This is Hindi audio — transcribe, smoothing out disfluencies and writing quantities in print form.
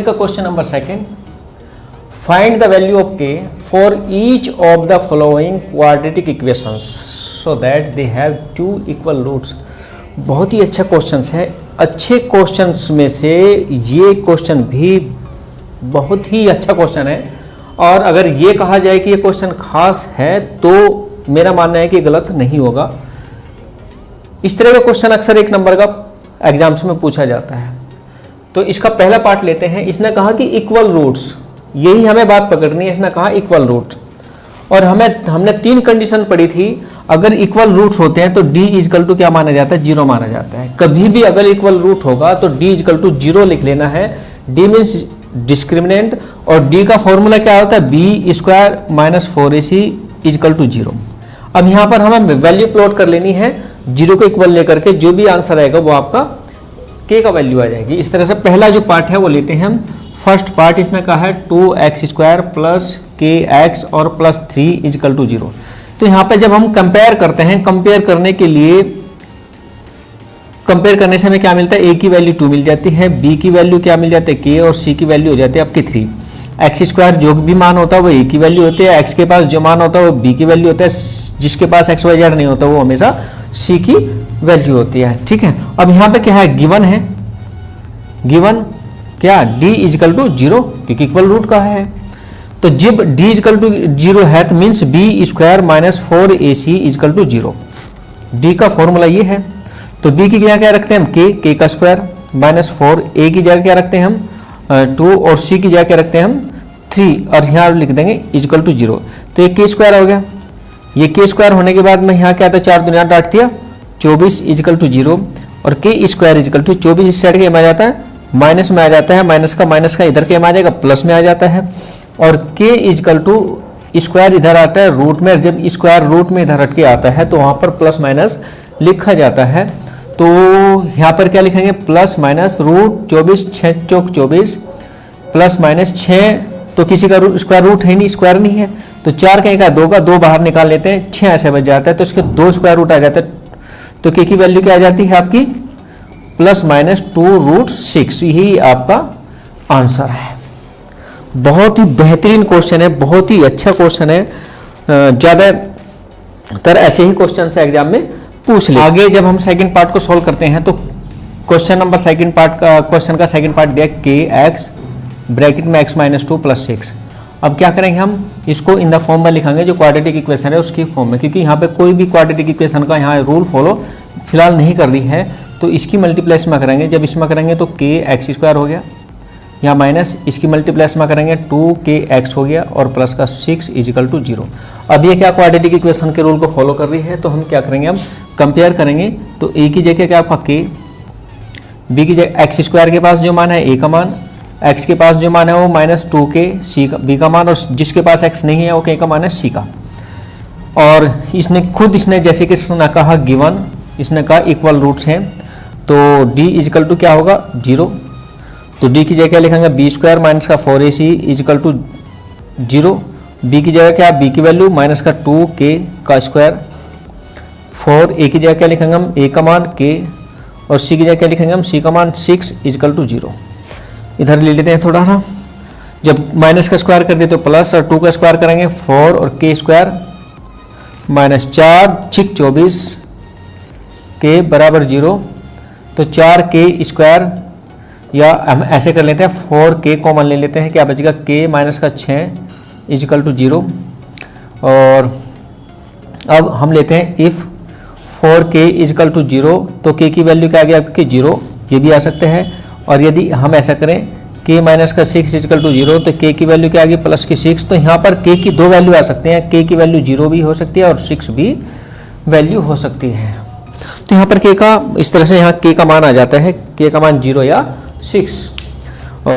का question number second, find the value of K for each of the following quadratic equations so that they have two equal roots. बहुत ही अच्छा क्वेश्चन है। अच्छे क्वेश्चंस में से ये क्वेश्चन भी बहुत ही अच्छा क्वेश्चन है, और अगर ये कहा जाए कि ये क्वेश्चन खास है तो मेरा मानना है कि गलत नहीं होगा। इस तरह का क्वेश्चन अक्सर एक नंबर का एग्जाम्स में पूछा जाता है। तो इसका पहला पार्ट लेते हैं। इसने कहा कि इक्वल रूट्स, यही हमें बात पकड़नी है। इसने कहा इक्वल रूट, और हमने 3 कंडीशन पढ़ी थी। अगर इक्वल रूट्स होते हैं तो d इजकल टू क्या माना जाता है, 0 माना जाता है। कभी भी अगर इक्वल रूट होगा तो d इजकल टू 0 लिख लेना है। d मीन्स डिस्क्रिमिनेंट, और d का फॉर्मूला क्या होता है, b square minus 4ac equal to 0। अब यहाँ पर हमें वैल्यू प्लॉट कर लेनी है 0 को इक्वल लेकर के। जो भी आंसर आएगा वो आपका k का वैल्यू आ जाएगी। इस तरह से पहला जो पार्ट है वो लेते हैं हम। फर्स्ट पार्ट इसने कहा है 2x स्क्वायर प्लस kx और प्लस 3 इजकल टू 0। तो यहाँ पे जब हम कंपेयर करते हैं, कंपेयर करने के लिए कंपेयर करने से हमें क्या मिलता है, a की वैल्यू 2 मिल जाती है, b की वैल्यू क्या मिल जाती है k, और c की वैल्यू हो जाती है आपकी 3। एक्स स्क्वायर जो भी मान होता है वो a की वैल्यू होती है, x के पास जो मान होता है वो b की वैल्यू होता है, जिसके पास एक्स वाई जेड नहीं होता वो हमेशा c की वैल्यू होती है। ठीक है, अब यहाँ पे क्या है, गिवन है, गिवन क्या d इजकल टू 0, क्योंकि इक्वल रूट का है। तो जब d इजकल टू 0 है तो means b square minus 4ac equal to 0। d का फॉर्मूला ये है। तो b की जगह क्या रखते हैं हम, k का स्क्वायर माइनस 4, a की जगह क्या रखते हैं हम 2, और c की जगह क्या रखते हैं हम 3, और यहाँ लिख देंगे इजकल टू 0। तो ये k स्क्वायर हो गया। ये k स्क्वायर होने के बाद में यहाँ क्या था, 4 दुनिया डाट दिया 24 इजकल टू 0, और k स्क्वायर इजकल टू 24 इस साइड के में आ जाता है, माइनस में आ जाता है, माइनस का इधर के में आ जाएगा, प्लस में आ जाता है, और k इजकल टू स्क्वायर इधर आता है रूट में। जब स्क्वायर रूट में इधर हट के आता है तो वहां पर प्लस माइनस लिखा जाता है। तो यहाँ पर क्या लिखेंगे, प्लस माइनस रूट 24, 6 चौक 24 प्लस माइनस 6, तो किसी का स्क्वायर रूट है नहीं, स्क्वायर नहीं है, तो 4 कहीं का 2 का 2 बाहर निकाल लेते हैं, 6 ऐसे बच जाता है, तो इसके 2 स्क्वायर रूट आ जाते हैं। तो k की वैल्यू क्या आ जाती है आपकी, प्लस माइनस 2√6। यही आपका आंसर है। बहुत ही बेहतरीन क्वेश्चन है, बहुत ही अच्छा क्वेश्चन है। ज्यादातर ऐसे ही क्वेश्चन से एग्जाम में पूछ ले। आगे जब हम सेकंड पार्ट को सॉल्व करते हैं तो क्वेश्चन नंबर सेकंड पार्ट का, क्वेश्चन का सेकंड पार्ट दिया kx ब्रैकेट में x माइनस 2 प्लस 6। अब क्या करेंगे, हम इसको इन द फॉर्म में लिखेंगे जो क्वाड्रेटिक इक्वेशन है उसकी फॉर्म में, क्योंकि यहाँ पे कोई भी क्वाड्रेटिक इक्वेशन का यहाँ रूल फॉलो फिलहाल नहीं कर रही है। तो इसकी मल्टीप्लेस में करेंगे, जब इसमें करेंगे तो kx स्क्वायर हो गया, यहाँ माइनस इसकी मल्टीप्लेस में करेंगे 2kx हो गया, और प्लस का 6 इजिकल टू 0। अब ये क्या क्वाड्रेटिक इक्वेशन के रूल को फॉलो कर रही है, तो हम क्या करेंगे, हम कंपेयर करेंगे। तो a की जगह क्या आपका k, b की जगह x स्क्वायर के पास जो मान है a का मान, x के पास जो मान है वो माइनस 2k, c का b का मान, और जिसके पास x नहीं है वो k का मान है c का। और इसने जैसे कि इसने कहा गिवन, इसने कहा इक्वल रूट्स हैं, तो d इजिकल टू क्या होगा 0। तो d की जगह क्या लिखेंगे, b स्क्वायर माइनस का 4ac इजिकल टू 0। b की जगह क्या, b की वैल्यू माइनस का 2k का स्क्वायर 4, a की जगह क्या लिखेंगे हम a का मान k, और c की जगह क्या लिखेंगे हम c का मान 6 इजिकल टू 0। इधर ले लेते हैं थोड़ा ना, जब माइनस का स्क्वायर कर दे तो प्लस, और 2 का स्क्वायर करेंगे 4, और k स्क्वायर माइनस 4 6 24 k बराबर 0। तो 4k स्क्वायर, या हम ऐसे कर लेते हैं 4k कॉमन ले लेते हैं, क्या बचेगा k माइनस का 6 इजिकल टू 0। और अब हम लेते हैं इफ 4k इजिकल टू 0, तो k की वैल्यू क्या आ गया आपकी 0, ये भी आ सकते हैं। और यदि हम ऐसा करें k माइनस का 6 इजिकल टू 0, तो k की वैल्यू क्या आ गई प्लस की 6। तो यहाँ पर k की 2 वैल्यू आ सकते हैं, k की वैल्यू 0 भी हो सकती है और 6 भी वैल्यू हो सकती है। तो यहाँ पर k का इस तरह से यहाँ k का मान आ जाता है, k का मान 0 या 6।